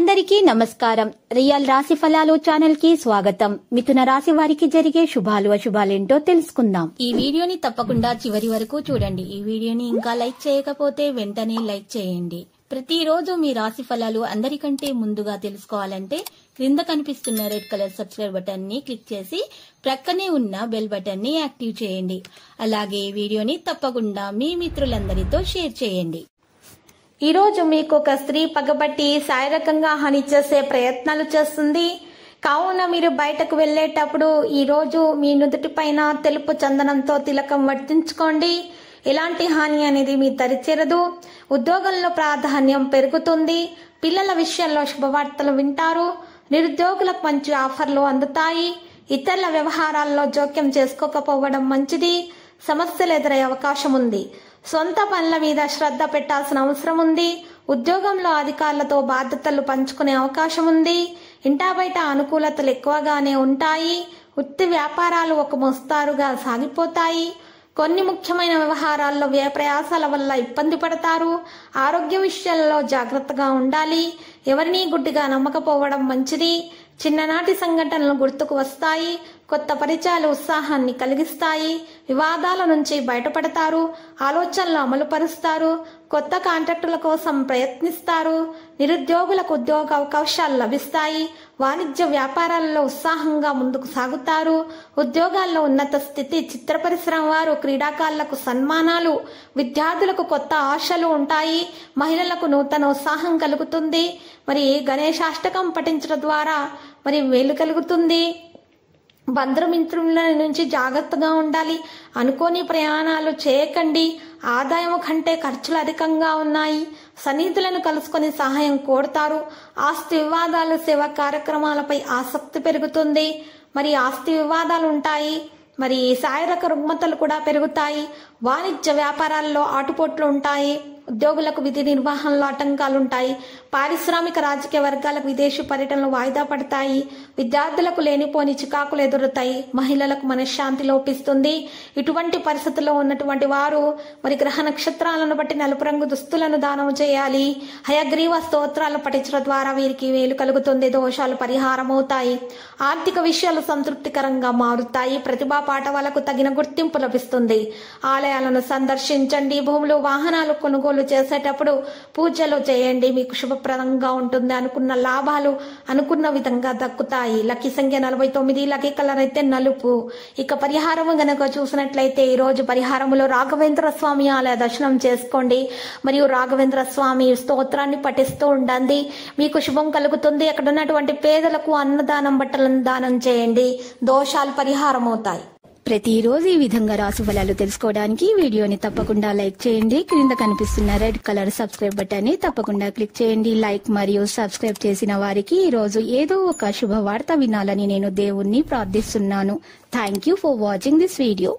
అందరికీ నమస్కారం. రియల్ రాశి ఫలాలు ఛానల్ కి స్వాగతం. మిథున రాశి వారికి జరిగే శుభాలు అశుభాలేంటో తెలుసుకుందాం. ఈ వీడియోని తప్పకుండా చివరి వరకు చూడండి. ఈ వీడియోని ఇంకా లైక్ చేయకపోతే వెంటనే లైక్ చేయండి. ప్రతిరోజు మీ రాశి ఫలాలు అందరికంటే ముందుగా తెలుసుకోవాలంటే క్రింద కనిపిస్తున్న రెడ్ కలర్ సబ్స్క్రైబ్ బటన్ ని క్లిక్ చేసి ప్రక్కనే ఉన్న బెల్ బటన్ ని యాక్టివ్ చేయండి. అలాగే ఈ వీడియోని తప్పకుండా మీ మిత్రులందరితో షేర్ చేయండి. ఈ రోజు మీకు ఒక స్త్రీ పగబట్టి శారీరకంగా హాని చేసే ప్రయత్నాలు చేస్తుంది. కావున మీరు బయటకు వెళ్లేటప్పుడు ఈ రోజు మీ నుదుటి పైన తెలుపు చందనంతో తిలకం వర్తించుకోండి. ఎలాంటి హాని అనేది మీ దరిచేరదు. ఉద్యోగంలో ప్రాధాన్యం పెరుగుతుంది. పిల్లల విషయంలో శుభవార్తలు వింటారు. నిరుద్యోగులకు మంచి ఆఫర్లు అందుతాయి. ఇతరుల వ్యవహారాల్లో జోక్యం చేసుకోకపోవడం మంచిది. సమస్యలు ఎదురయ్యే అవకాశం ఉంది. సొంత పనుల మీద శ్రద్ధ పెట్టాల్సిన అవసరం ఉంది. ఉద్యోగంలో అధికారులతో బాధ్యతలు పంచుకునే అవకాశం ఉంది. ఇంటా బయట అనుకూలతలు ఎక్కువగానే ఉంటాయి. వృత్తి వ్యాపారాలు ఒక మోస్తారుగా సాగిపోతాయి. కొన్ని ముఖ్యమైన వ్యవహారాల్లో వ్యయ ప్రయాసాల వల్ల ఇబ్బంది పడతారు. ఆరోగ్య విషయాల్లో జాగ్రత్తగా ఉండాలి. ఎవరినీ గుడ్డిగా నమ్మకపోవడం మంచిది. చిన్ననాటి సంఘటనలు గుర్తుకు వస్తాయి. కొత్త పరిచయాలు ఉత్సాహాన్ని కలిగిస్తాయి. వివాదాల నుంచి బయటపడతారు. ఆలోచనలు అమలు పరుస్తారు. కొత్త కాంట్రాక్టుల కోసం ప్రయత్నిస్తారు. నిరుద్యోగులకు ఉద్యోగ అవకాశాలు లభిస్తాయి. వాణిజ్య వ్యాపారాలలో ఉత్సాహంగా ముందుకు సాగుతారు. ఉద్యోగాల్లో ఉన్నత స్థితి. చిత్ర పరిశ్రమ వారు, క్రీడాకారులకు సన్మానాలు. విద్యార్థులకు కొత్త ఆశలు ఉంటాయి. మహిళలకు నూతన ఉత్సాహం కలుగుతుంది. మరి గణేశాష్టకం పఠించడం ద్వారా మరి మేలు కలుగుతుంది. బంధుమిత్రుల నుంచి జాగ్రత్తగా ఉండాలి. అనుకోని ప్రయాణాలు చేయకండి. ఆదాయం కంటే ఖర్చులు అధికంగా ఉన్నాయి. సన్నిహితులను కలుసుకొని సహాయం కోరుతారు. ఆస్తి వివాదాలు, సేవా కార్యక్రమాలపై ఆసక్తి పెరుగుతుంది. మరి ఆస్తి వివాదాలు ఉంటాయి. మరి శారీరక రుగ్మతలు కూడా పెరుగుతాయి. వాణిజ్య వ్యాపారాల్లో ఆటుపోట్లు ఉంటాయి. ఉద్యోగులకు విధి నిర్వహణలో ఆటంకాలుంటాయి. పారిశ్రామిక రాజకీయ వర్గాలకు విదేశీ పర్యటనలు వాయిదా పడతాయి. విద్యార్థులకు లేనిపోని చికాకులు ఎదురుతాయి. మహిళలకు మనశ్శాంతి లోపిస్తుంది. ఇటువంటి పరిస్థితుల్లో ఉన్నటువంటి వారు మరి గ్రహ నక్షత్రాలను బట్టి నలుపు రంగు దుస్తులను దానం చేయాలి. హయగ్రీవ స్తోత్రాలు పఠించడం ద్వారా వీరికి వేలు కలుగుతుంది. దోషాలు పరిహారం అవుతాయి. ఆర్థిక విషయాలు సంతృప్తికరంగా మారుతాయి. ప్రతిభా పాఠవాలకు తగిన గుర్తింపు లభిస్తుంది. ఆలయాలను సందర్శించండి. భూములు, వాహనాలు కొనుగోలు చేసేటప్పుడు పూజలు చేయండి. మీకు శుభప్రదంగా ఉంటుంది. అనుకున్న లాభాలు అనుకున్న విధంగా దక్కుతాయి. లక్కీ సంఖ్య 49. లక్కీ కలర్ అయితే నలుపు. ఇక పరిహారం గనక చూసినట్లయితే ఈ రోజు పరిహారములో రాఘవేంద్ర స్వామి ఆలయ దర్శనం చేసుకోండి. మరియు రాఘవేంద్ర స్వామి స్తోత్రాన్ని పఠిస్తూ ఉండండి. మీకు శుభం కలుగుతుంది. అక్కడ ఉన్నటువంటి పేదలకు అన్నదానం, బట్టలను దానం చేయండి. దోషాలు పరిహారం అవుతాయి. ప్రతిరోజు ఈ విధంగా రాశి ఫలాలు తెలుసుకోవడానికి వీడియోని తప్పకుండా లైక్ చేయండి. క్రింద కనిపిస్తున్న రెడ్ కలర్ సబ్స్క్రైబ్ బటన్ ని తప్పకుండా క్లిక్ చేయండి. లైక్ మరియు సబ్స్క్రైబ్ చేసిన వారికి ఈ రోజు ఏదో ఒక శుభవార్త వినాలని నేను దేవుణ్ణి ప్రార్థిస్తున్నాను. Thank you for watching this video.